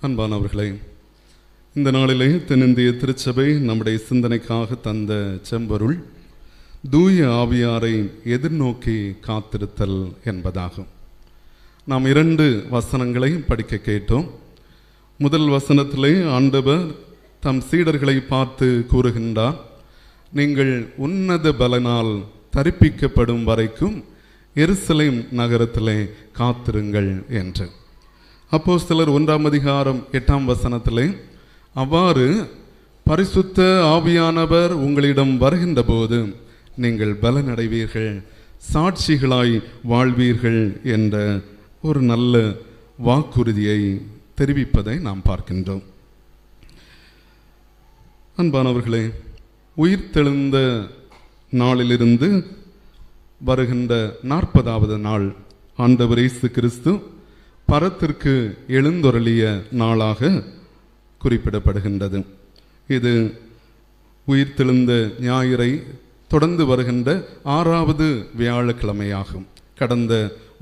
அன்பானவர்களே, இந்த நாளிலே தென்னிந்திய திருச்சபை நம்முடைய சிந்தனைக்காக தந்த செம்பொருள் தூய ஆவியாரை எதிர்நோக்கி காத்திருத்தல் என்பதாகும். நாம் 2 வசனங்களை படிக்க கேட்டோம். முதல் வசனத்திலே ஆண்டவர் தம் சீடர்களை பார்த்து கூறுகின்றார், நீங்கள் உன்னத பலனால் தரிப்பிக்கப்படும் வரைக்கும் எருசலேம் நகரத்திலே காத்திருங்கள் என்று. அப்போஸ்தலர் 1 அதிகாரம் 8 வசனத்திலே அவ்வாறு பரிசுத்த ஆவியானவர் உங்களிடம் வருகின்ற போது நீங்கள் பலனடைவீர்கள், சாட்சிகளாய் வாழ்வீர்கள் என்ற ஒரு நல்ல வாக்குறுதியை தெரிவிப்பதை நாம் பார்க்கின்றோம். அன்பானவர்களே, உயிர்த்தெழுந்த நாளிலிருந்து வருகின்ற 40வது நாள் ஆண்டவர் இயேசு கிறிஸ்து பரத்திற்கு எழுந்தொருளிய நாளாக குறிப்பிடப்படுகின்றது. இது உயிர்த்தெழுந்த ஞாயிறை தொடர்ந்து வருகின்ற 6வது வியாழக்கிழமையாகும். கடந்த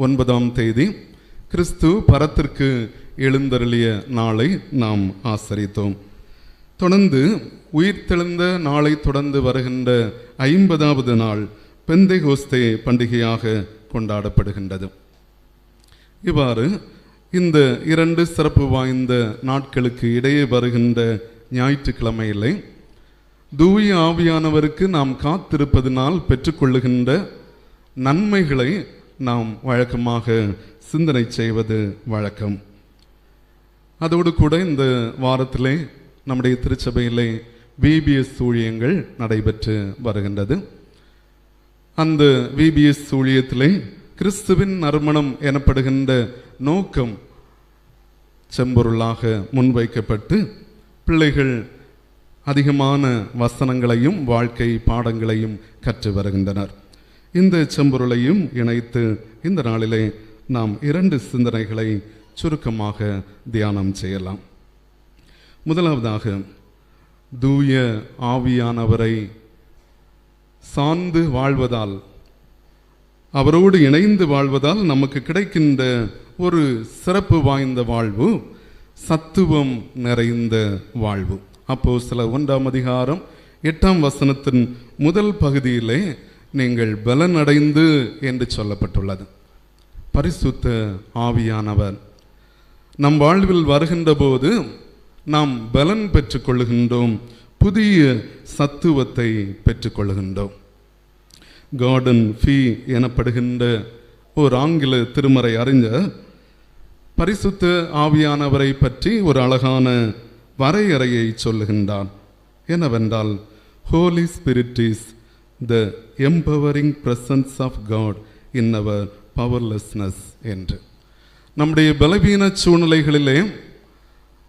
9ஆம் தேதி கிறிஸ்து பரத்திற்கு எழுந்தருளிய நாளை நாம் ஆசரித்தோம். தொடர்ந்து உயிர்த்தெழுந்த நாளை தொடர்ந்து வருகின்ற 50வது நாள் பெந்தைகோஸ்தே பண்டிகையாக கொண்டாடப்படுகின்றது. இவ்வாறு இந்த 2 சிறப்பு வாய்ந்த நாட்களுக்கு இடையே வருகின்ற ஞாயிற்றுக்கிழமையிலே தூய ஆவியானவருக்கு நாம் காத்திருப்பதனால் பெற்றுக்கொள்ளுகின்ற நன்மைகளை நாம் வழக்கமாக சிந்தனை செய்வது வழக்கம். அதோடு கூட இந்த வாரத்திலே நம்முடைய திருச்சபையிலே விபிஎஸ் ஊழியங்கள் நடைபெற்று வருகின்றது. அந்த விபிஎஸ் ஊழியத்திலே கிறிஸ்துவின் நறுமணம் எனப்படுகின்ற நோக்கம் செம்பொருளாக முன்வைக்கப்பட்டு பிள்ளைகள் அதிகமான வசனங்களையும் வாழ்க்கை பாடங்களையும் கற்று வருகின்றனர். இந்த செம்பொருளையும் இணைத்து இந்த நாளிலே நாம் 2 சிந்தனைகளை சுருக்கமாக தியானம் செய்யலாம். முதலாவதாக, தூய ஆவியானவரை சார்ந்து வாழ்வதால், அவரோடு இணைந்து வாழ்வதால் நமக்கு கிடைக்கின்ற ஒரு சிறப்பு வாய்ந்த வாழ்வு சத்துவம் நிறைந்த வாழ்வு. அப்போஸ்தலர் 1 அதிகாரம் 8 வசனத்தின் முதல் பகுதியிலே நீங்கள் பலனடைந்து என்று சொல்லப்பட்டுள்ளது. பரிசுத்த ஆவியானவர் நம் வாழ்வில் வருகின்ற போது நாம் பலன் பெற்றுக்கொள்ளுகின்றோம், புதிய சத்துவத்தை பெற்றுக்கொள்ளுகின்றோம். கார்டன் ஃபீ எனப்படுகின்ற ஒரு ஆங்கில திருமறை அறிஞர் பரிசுத்த ஆவியானவரை பற்றி ஒரு அழகான வரையறையை சொல்லுகின்றார். என்னவென்றால், Holy Spirit is the empowering presence of God in our powerlessness என்று. நம்முடைய பலவீன சூழ்நிலைகளிலே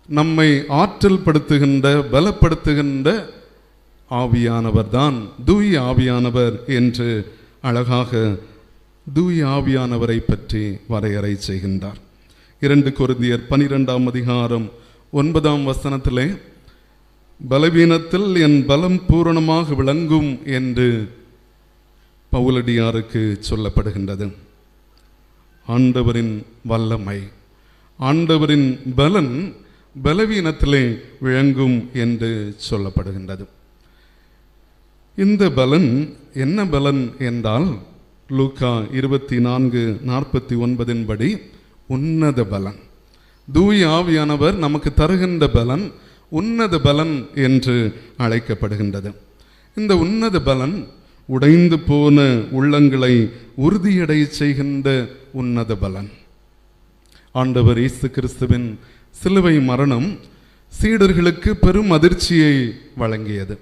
நம்மை ஆற்றல் படுத்துகின்ற பலப்படுத்துகின்ற ஆவியானவர் தான் தூய ஆவியானவர் என்று அழகாக தூய ஆவியானவரை பற்றி வரையறை செய்கின்றார். 2 கொரிந்தியர் 12 அதிகாரம் 9 வசனத்திலே பலவீனத்தில் என் பலம் பூரணமாக விளங்கும் என்று பவுலடியாருக்கு சொல்லப்படுகின்றது. ஆண்டவரின் வல்லமை, ஆண்டவரின் பலன் பலவீனத்திலே விளங்கும் என்று சொல்லப்படுகின்றது. இந்த பலன் என்ன பலன் என்றால், லூக்கா 24:49 படி உன்னத பலன். தூய ஆவியானவர் நமக்கு தருகின்ற பலன் உன்னத பலன் என்று அழைக்கப்படுகின்றது. இந்த உன்னத பலன் உடைந்து போன உள்ளங்களை உறுதியடை செய்கின்ற உன்னத பலன். ஆண்டவர் இயேசு கிறிஸ்துவின் சிலுவை மரணம் சீடர்களுக்கு பெரும் அதிர்ச்சியை வழங்கியது.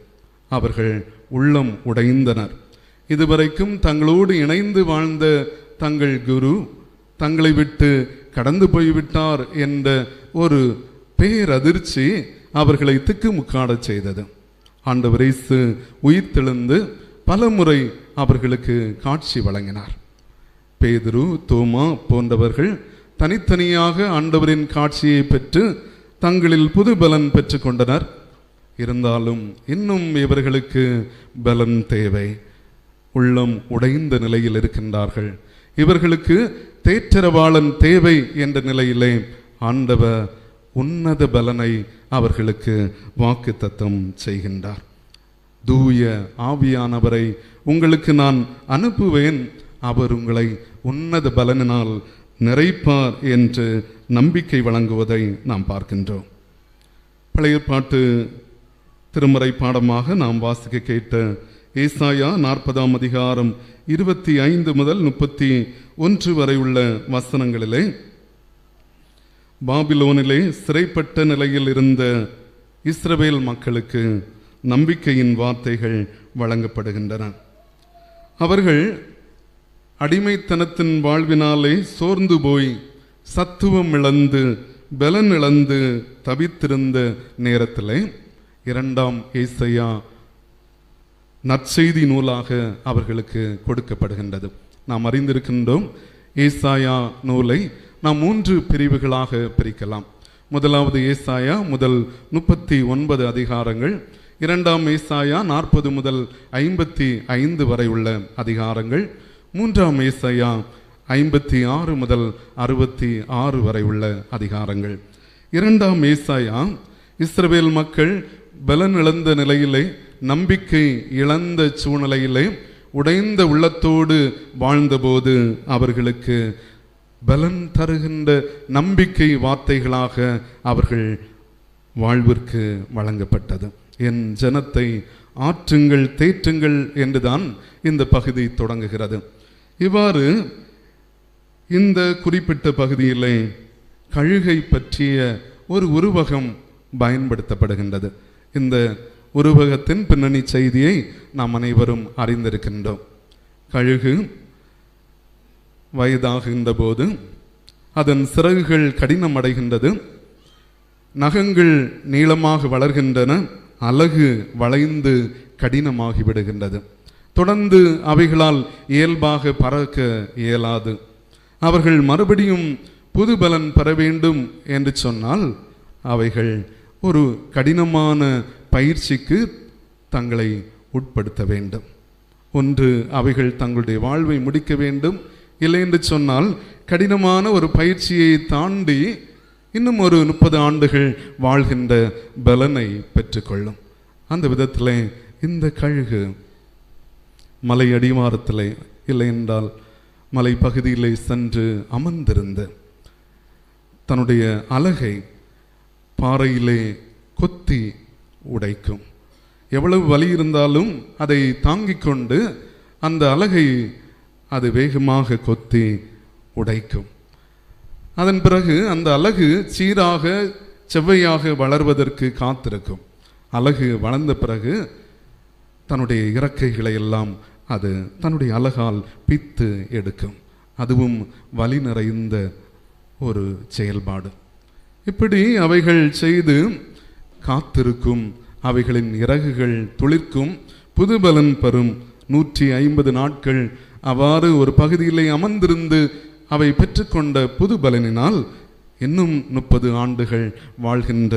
அவர்கள் உள்ளம் உடைந்தனர். இதுவரைக்கும் தங்களோடு இணைந்து வாழ்ந்த தங்கள் குரு தங்களை விட்டு கடந்து போய்விட்டார் என்ற ஒரு பேரதிர்ச்சி அவர்களை திக்குமுக்காடச் செய்தது. ஆண்டவர் இயேசு உயிர்த்தெழுந்து பல முறை அவர்களுக்கு காட்சி வழங்கினார். பேதுரு, தோமா போன்றவர்கள் தனித்தனியாக ஆண்டவரின் காட்சியை பெற்று தங்களில் புது பலன் பெற்று கொண்டனர். இருந்தாலும் இன்னும் இவர்களுக்கு பலன் தேவை. உள்ளம் உடைந்த நிலையில் இருக்கின்றார்கள். இவர்களுக்கு தேற்றரவாளன் தேவை என்ற நிலையிலே ஆண்டவர் உன்னத பலனை அவர்களுக்கு வாக்குத்தத்தம் செய்கின்றார். தூய ஆவியானவரை உங்களுக்கு நான் அனுப்புவேன், அவர் உங்களை உன்னத பலனினால் நிறைப்பார் என்று நம்பிக்கை வழங்குவதை நாம் பார்க்கின்றோம். பழைய ஏற்பாட்டு திருமறை பாடமாக நாம் வாசிக்க கேட்ட ஏசாயா 40ஆம் அதிகாரம் 25 முதல் 31 வரை உள்ள வசனங்களிலே பாபிலோனிலே சிறைப்பட்ட நிலையில் இருந்த இஸ்ரவேல் மக்களுக்கு நம்பிக்கையின் வார்த்தைகள் வழங்கப்படுகின்றன. அவர்கள் அடிமைத்தனத்தின் வாழ்வினாலே சோர்ந்து போய் சத்துவம் இழந்து பலன் இழந்து தவித்திருந்த நேரத்திலே 2ஆம் ஏசாயா நற்செய்தி நூலாக அவர்களுக்கு கொடுக்கப்படுகின்றது. நாம் அறிந்திருக்கின்றோம், ஏசாயா நூலை நாம் 3 பிரிவுகளாக பிரிக்கலாம். முதலாவது ஏசாயா முதல் 39 அதிகாரங்கள், 2ஆம் ஏசாயா 40 முதல் 55 வரை உள்ள அதிகாரங்கள், 3ஆம் ஏசாயா 56 முதல் 66 வரை உள்ள அதிகாரங்கள். 2ஆம் ஏசாயா இஸ்ரவேல் மக்கள் பலன் இழந்த நிலையிலே, நம்பிக்கை இழந்த சூழ்நிலையிலே, உடைந்த உள்ளத்தோடு வாழ்ந்தபோது அவர்களுக்கு பலன் தருகின்ற நம்பிக்கை வார்த்தைகளாக அவர்கள் வாழ்விற்கு வழங்கப்பட்டது. என் ஜனத்தை ஆற்றுங்கள் தேற்றுங்கள் என்றுதான் இந்த பகுதி தொடங்குகிறது. இவ்வாறு இந்த குறிப்பிட்ட பகுதியிலே கழுகை பற்றிய ஒரு உருவகம் பயன்படுத்தப்படுகின்றது. இந்த உருவகத்தின் பின்னணி செய்தியை நாம் அனைவரும் அறிந்திருக்கின்றோம். கழுகு வயதாகின்ற போது அதன் சிறகுகள் கடினம் அடைகின்றது, நகங்கள் நீளமாக வளர்கின்றன, அலகு வளைந்து கடினமாகிவிடுகின்றது. தொடர்ந்து அவைகளால் இயல்பாக பறக்க இயலாது. அவர்கள் மறுபடியும் புது பலன் பெற வேண்டும் என்று சொன்னால் அவைகள் ஒரு கடினமான பயிற்சிக்கு தங்களை உட்படுத்த வேண்டும். ஒன்று, அவைகள் தங்களுடைய வாழ்வை முடிக்க வேண்டும், இல்லை என்று சொன்னால் கடினமான ஒரு பயிற்சியை தாண்டி இன்னும் ஒரு 30 ஆண்டுகள் வாழ்கின்ற பலனை பெற்றுக்கொள்ளும். அந்த விதத்திலே இந்த கழுகு மலை அடிவாரத்திலே, இல்லை என்றால் மலை பகுதியிலே சென்று அமர்ந்திருந்து தன்னுடைய அலகை பாறையிலே கொத்தி உடைக்கும். எவ்வளவு வலி இருந்தாலும் அதை தாங்கிக் கொண்டு அந்த அலகை அது வேகமாக கொத்தி உடைக்கும். அதன் பிறகு அந்த அலகு சீராக செவ்வையாக வளர்வதற்கு காத்திருக்கும். அலகு வளர்ந்த பிறகு தன்னுடைய இறக்கைகளை எல்லாம் அது தன்னுடைய அலகால் பித்து எடுக்கும். அதுவும் வலி நிறைந்த ஒரு செயல்பாடு. இப்படி அவைகள் செய்து காத்திருக்கும். அவைகளின் இறகுகள் துளிர்க்கும், புதுபலன் பெறும். 150 நாட்கள் அவ்வாறு ஒரு பகுதியிலே அமர்ந்திருந்து அவை பெற்றுக்கொண்ட புது பலனினால் இன்னும் 30 ஆண்டுகள் வாழ்கின்ற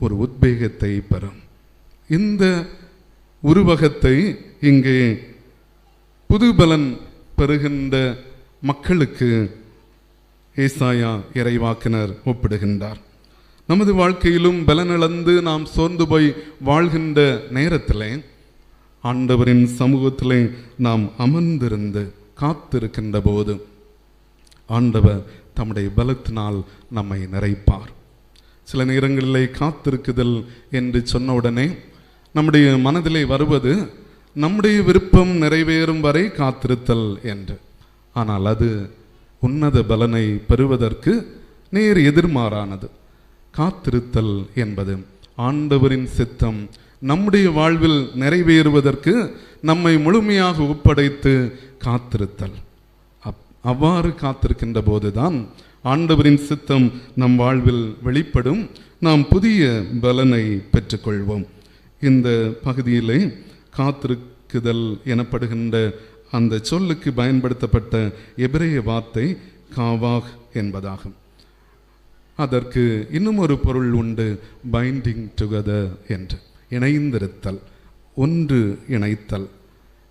ஒரு உத்வேகத்தை பெறும். இந்த உருவகத்தை இங்கே புது பலன் பெறுகின்ற மக்களுக்கு ஏசாயா இறைவாக்கினர் ஒப்பிடுகின்றார். நமது வாழ்க்கையிலும் பலனிழந்து நாம் சோர்ந்து போய் வாழ்கின்ற நேரத்திலே ஆண்டவரின் சமூகத்திலே நாம் அமர்ந்திருந்து காத்திருக்கின்ற போது ஆண்டவர் தம்முடைய பலத்தினால் நம்மை நிறைப்பார். சில நேரங்களிலே காத்திருக்குதல் என்று சொன்ன உடனே நம்முடைய மனதிலே வருவது நம்முடைய விருப்பம் நிறைவேறும் வரை காத்திருத்தல் என்று. ஆனால் அது உன்னத பலனை பெறுவதற்கு நேர் எதிர்மாறானது. காத்திருத்தல் என்பது ஆண்டவரின் சித்தம் நம்முடைய வாழ்வில் நிறைவேறுவதற்கு நம்மை முழுமையாக ஒப்படைத்து காத்திருத்தல். அவ்வாறு காத்திருக்கின்ற போதுதான் ஆண்டவரின் சித்தம் நம் வாழ்வில் வெளிப்படும், நாம் புதிய பலனை பெற்றுக்கொள்வோம். இந்த பகுதியிலே காத்திருக்குதல் எனப்படுகின்ற அந்த சொல்லுக்கு பயன்படுத்தப்பட்ட எபிரேய வார்த்தை காவாக் என்பதாகும். அதற்கு இன்னும் ஒரு பொருள் உண்டு, பைண்டிங் டுகெதர் என்று. இணைந்திருத்தல், ஒன்று இணைத்தல்,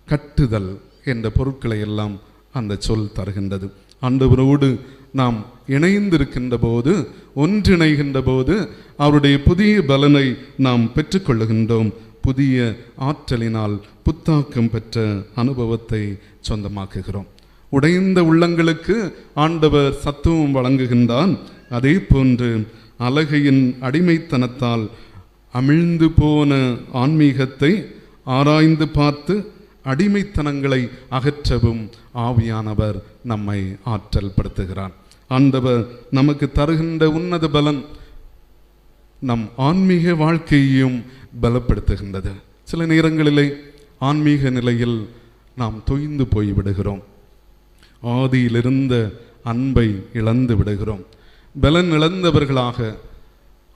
கட்டுதல் என்ற பொருட்களை எல்லாம் அந்த சொல் தருகின்றது. ஆண்டவரோடு நாம் இணைந்திருக்கின்ற போது, ஒன்றிணைகின்ற போது அவருடைய புதிய பலனை நாம் பெற்றுக்கொள்ளுகின்றோம். புதிய ஆற்றலினால் புத்தாக்கம் பெற்ற அனுபவத்தை சொந்தமாக்குகிறோம். உடைந்த உள்ளங்களுக்கு ஆண்டவர் சத்துவம் வழங்குகின்றான். அதே போன்று அலகையின் அடிமைத்தனத்தால் அமிழ்ந்து போன ஆன்மீகத்தை ஆராய்ந்து பார்த்து அடிமைத்தனங்களை அகற்றவும் ஆவியானவர் நம்மை ஆற்றல் படுத்துகிறார். ஆண்டவர் நமக்கு தருகின்ற உன்னத பலன் நம் ஆன்மீக வாழ்க்கையையும் பலப்படுத்துகின்றது. சில நேரங்களிலே ஆன்மீக நிலையில் நாம் தொய்ந்து போய்விடுகிறோம். ஆதியிலிருந்த அன்பை இழந்து விடுகிறோம். பலன் இழந்தவர்களாக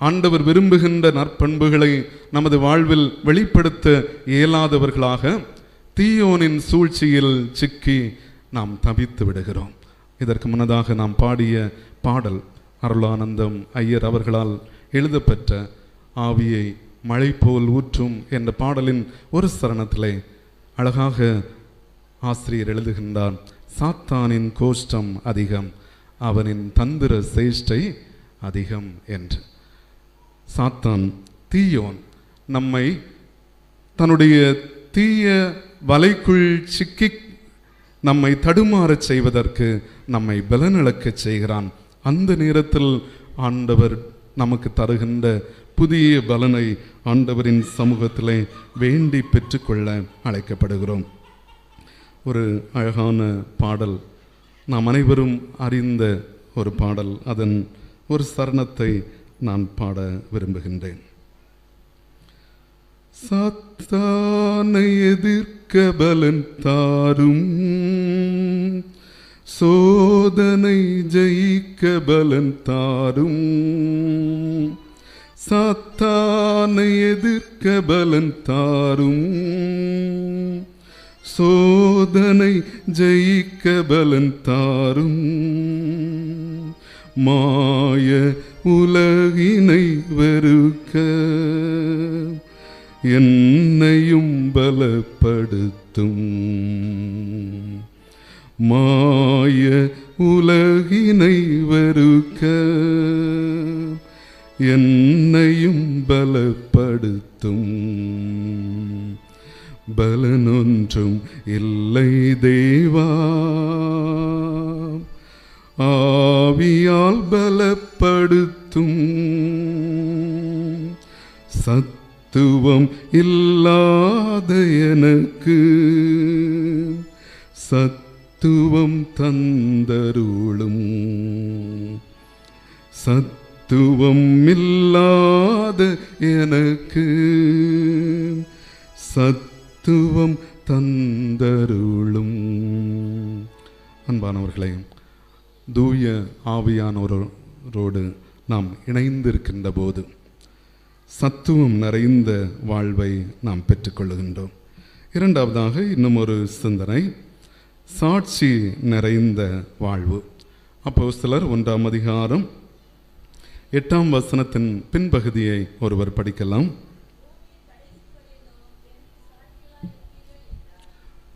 ஆண்டவர் விரும்புகின்ற நற்பண்புகளை நமது வாழ்வில் வெளிப்படுத்த இயலாதவர்களாக தீயோனின் சூழ்ச்சியில் சிக்கி நாம் தவித்து விடுகிறோம். இதற்கு முன்னதாக நாம் பாடிய பாடல் அருளானந்தம் ஐயர் அவர்களால் எழுதப்பெற்ற ஆவியை மழை போல் ஊற்றும் என்ற பாடலின் ஒரு சரணத்திலே அழகாக ஆசிரியர் எழுதுகின்றார். சாத்தானின் கோஷ்டம் அதிகம், அவனின் தந்திர சேஷ்டை அதிகம் என்று. சாத்தான், தீயோன் நம்மை தன்னுடைய தீய வலைக்குள் சிக்கி நம்மை தடுமாறச் செய்வதற்கு நம்மை பலனிழக்கச் செய்கிறான். அந்த நேரத்தில் ஆண்டவர் நமக்கு தருகின்ற புதிய பலனை ஆண்டவரின் சமூகத்திலே வேண்டி பெற்றுக்கொள்ள அழைக்கப்படுகிறோம். ஒரு அழகான பாடல், நாம் அனைவரும் அறிந்த ஒரு பாடல். அதன் ஒரு சரணத்தை நான் பாட விரும்புகின்றேன். சாத்தானை எதிர்க்க பலன் தாரும், சோதனை ஜெயிக்க பலன் தாரும். சாத்தானை எதிர்க்க பலன் தாரும், சோதனை ஜெயிக்க பலன் தாரும். மாய உலகினை வெறுக்க என்னையும் பலப்படுத்தும். மாய உலகினை வெறுக்க என்னையும் பலப்படுத்தும். பலனொன்றும் இல்லை தேவா, ஆவியால் பலப்படுத்தும். சத்துவம் இல்லாத எனக்கு சத்துவம் தந்தருளும். சத்துவம் இல்லாத எனக்கு சத்துவம் தந்தருளும். அன்பானவர்களே, தூய ஆவியானவரோடு நாம் இணைந்திருக்கின்ற போது சத்துவம் நிறைந்த வாழ்வை நாம் பெற்றுக்கொள்ளுகின்றோம். இரண்டாவதாக இன்னும் ஒரு சிந்தனை, சாட்சி நிறைந்த வாழ்வு. அப்போஸ்தலர் 1ஆம் அதிகாரம் 8ஆம் வசனத்தின் பின்பகுதியை ஒருவர் படிக்கலாம்.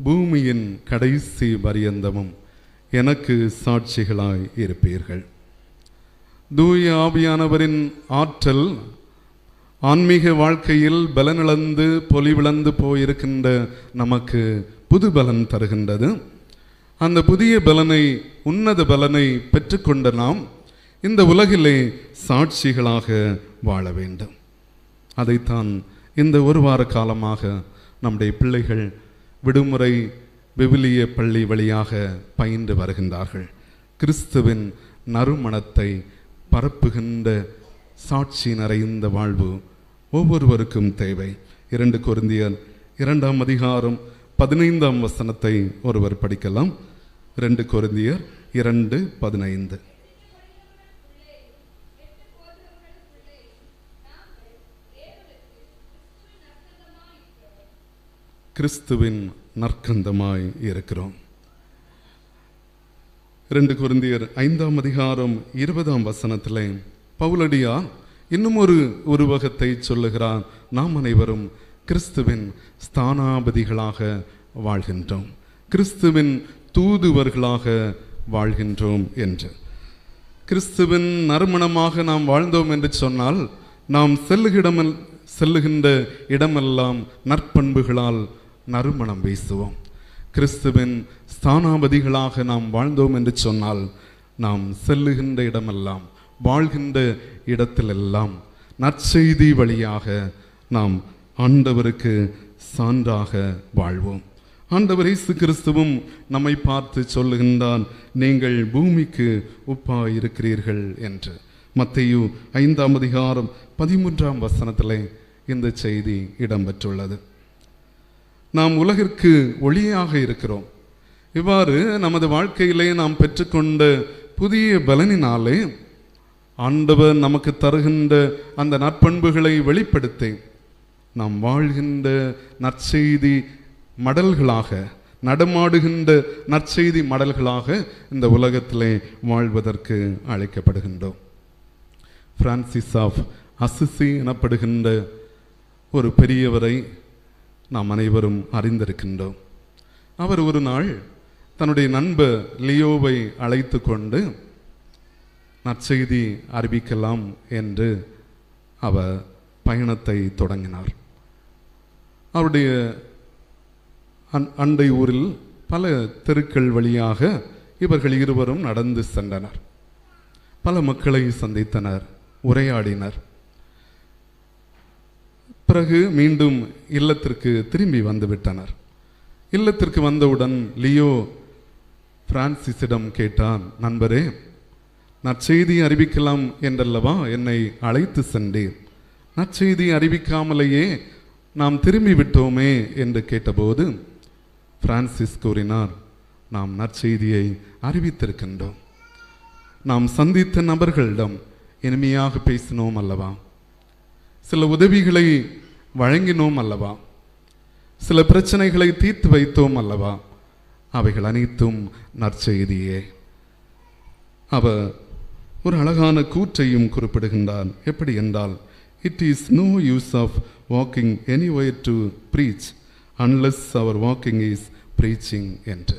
பூமியின் கடைசி பரியந்தமும் எனக்கு சாட்சிகளாய் இருப்பீர்கள். தூய ஆவியானவரின் ஆற்றல் ஆன்மீக வாழ்க்கையில் பலனிழந்து பொலிவிழந்து போயிருக்கின்ற நமக்கு புது பலன் தருகின்றது. அந்த புதிய பலனை, உன்னத பலனை பெற்றுக்கொண்ட நாம் இந்த உலகிலே சாட்சிகளாக வாழ வேண்டும். அதைத்தான் இந்த ஒரு வார காலமாக நம்முடைய பிள்ளைகள் விடுமுறை விவிலிய பள்ளி வழியாக பயின்று வருகின்றார்கள். கிறிஸ்துவின் நறுமணத்தை பரப்புகின்ற சாட்சி நிறைந்த வாழ்வு ஒவ்வொருவருக்கும் தேவை. 2 கொரிந்தியர் 2ஆம் அதிகாரம் 15ஆம் வசனத்தை ஒருவர் படிக்கலாம். 2 கொரிந்தியர் 2:15. கிறிஸ்துவின் நற்கந்தமாய் இருக்கிறோம். 2 கொரிந்தியர் 5ஆம் அதிகாரம் 20ஆம் வசனத்திலே பவுலடியார் இன்னும் ஒரு உருவகத்தை சொல்லுகிறார். நாம் அனைவரும் கிறிஸ்துவின் ஸ்தானாபதிகளாக வாழ்கின்றோம், கிறிஸ்துவின் தூதுவர்களாக வாழ்கின்றோம் என்று. கிறிஸ்துவின் நறுமணமாக நாம் வாழ்ந்தோம் என்று சொன்னால் நாம் செல்லுகின்ற இடமெல்லாம் நற்பண்புகளால் நறுமணம் வீசுவோம். கிறிஸ்துவின் ஸ்தானாபதிகளாக நாம் வாழ்ந்தோம் என்று சொன்னால் நாம் செல்லுகின்ற இடமெல்லாம், வாழ்கின்ற இடத்திலெல்லாம் நற்செய்தி வழியாக நாம் ஆண்டவருக்கு சான்றாக வாழ்வோம். ஆண்டவர் இயேசு கிறிஸ்துவும் நம்மை பார்த்து சொல்லுகின்றான், நீங்கள் பூமிக்கு உப்பாய் இருக்கிறீர்கள் என்று. மத்தேயு 5ஆம் அதிகாரம் 13ஆம் வசனத்திலே இந்த செய்தி இடம்பெற்றுள்ளது. நாம் உலகிற்கு ஒளியாக இருக்கிறோம். இவ்வாறு நமது வாழ்க்கையிலே நாம் பெற்றுக்கொண்ட புதிய பலனினாலே ஆண்டவர் நமக்கு தருகின்ற அந்த நற்பண்புகளை வெளிப்படுத்தி நாம் வாழ்கின்ற நற்செய்தி மடல்களாக, நடமாடுகின்ற நற்செய்தி மடல்களாக இந்த உலகத்திலே வாழ்வதற்கு அழைக்கப்படுகின்றோம். பிரான்சிஸ் ஆஃப் அசிசி எனப்படுகின்ற ஒரு பெரியவரை நாம் அனைவரும் அறிந்திருக்கின்றோம். அவர் ஒரு நாள் தன்னுடைய நண்பர் லியோவை அழைத்து கொண்டு நற்செய்தி அறிவிக்கலாம் என்று அவர் பயணத்தை தொடங்கினார். அவருடைய அண்டை ஊரில் பல தெருக்கள் வழியாக இவர்கள் இருவரும் நடந்து சென்றனர். பல மக்களை சந்தித்தனர், உரையாடினர். பிறகு மீண்டும் இல்லத்திற்கு திரும்பி வந்துவிட்டனர். இல்லத்திற்கு வந்தவுடன் லியோ பிரான்சிஸிடம் கேட்டான், நண்பரே, நற்செய்தி அறிவிக்கலாம் என்றல்லவா என்னை அழைத்து சென்றீர், நற்செய்தி அறிவிக்காமலேயே நாம் திரும்பி விட்டோமே என்று கேட்டபோது பிரான்சிஸ் கூறினார், நாம் நற்செய்தியை அறிவித்திருக்கின்றோம். நாம் சந்தித்த நபர்களிடம் இனிமையாக பேசினோம் அல்லவா, சில உதவிகளை வழங்கினோம் அல்லவா, சில பிரச்சனைகளை தீர்த்து வைத்தோம் அல்லவா, அவைகள் அனைத்தும் நற்செய்தியே. அவர் ஒரு அழகான கூற்றையும் குறிப்பிடுகின்றார். எப்படி என்றால், it is no use of walking anywhere to preach unless our walking is preaching என்று.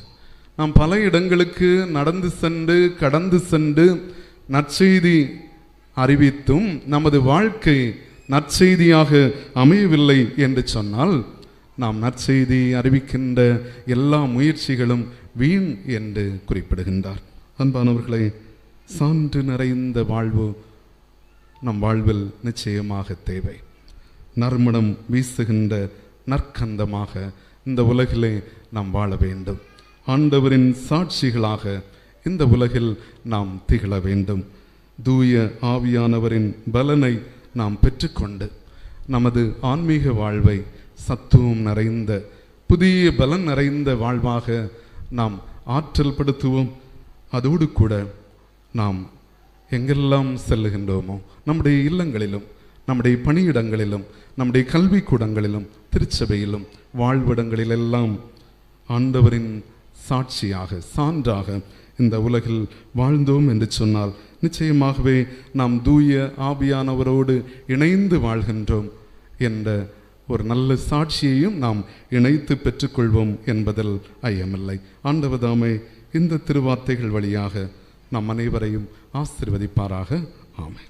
நாம் பல இடங்களுக்கு நடந்து சென்று கடந்து சென்று நற்செய்தி அறிவித்தும் நமது வாழ்க்கை நற்செய்தியாக அமையவில்லை என்று சொன்னால் நாம் நற்செய்தி அறிவிக்கின்ற எல்லா முயற்சிகளும் வீண் என்று குறிப்பிடுகின்றார். அன்பானவர்களே, சான்று நிறைந்த வாழ்வு நம் வாழ்வில் நிச்சயமாக தேவை. நறுமணம் வீசுகின்ற நற்கந்தமாக இந்த உலகிலே நாம் வாழ வேண்டும். ஆண்டவரின் சாட்சிகளாக இந்த உலகில் நாம் திகழ வேண்டும். தூய ஆவியானவரின் பலனை நாம் பெற்றுக்கொண்டு நமது ஆன்மீக வாழ்வை சத்துவம் நிறைந்த புதிய பலன் நிறைந்த வாழ்வாக நாம் ஆற்றல் படுத்துவோம். அதோடு கூட நாம் எங்கெல்லாம் செல்லுகின்றோமோ, நம்முடைய இல்லங்களிலும், நம்முடைய பணியிடங்களிலும், நம்முடைய கல்விக்கூடங்களிலும், திருச்சபையிலும், வாழ்விடங்களிலெல்லாம் ஆண்டவரின் சாட்சியாக, சான்றாக இந்த உலகில் வாழ்ந்தோம் என்று சொன்னால் நிச்சயமாகவே நாம் தூய ஆவியானவரோடு இணைந்து வாழ்கின்றோம் என்ற ஒரு நல்ல சாட்சியையும் நாம் இணைத்து பெற்றுக்கொள்வோம் என்பதில் ஐயமில்லை. ஆண்டவர் தாமே இந்த திருவார்த்தைகள் வழியாக நம் அனைவரையும் ஆசீர்வதிப்பாராக. ஆமென்.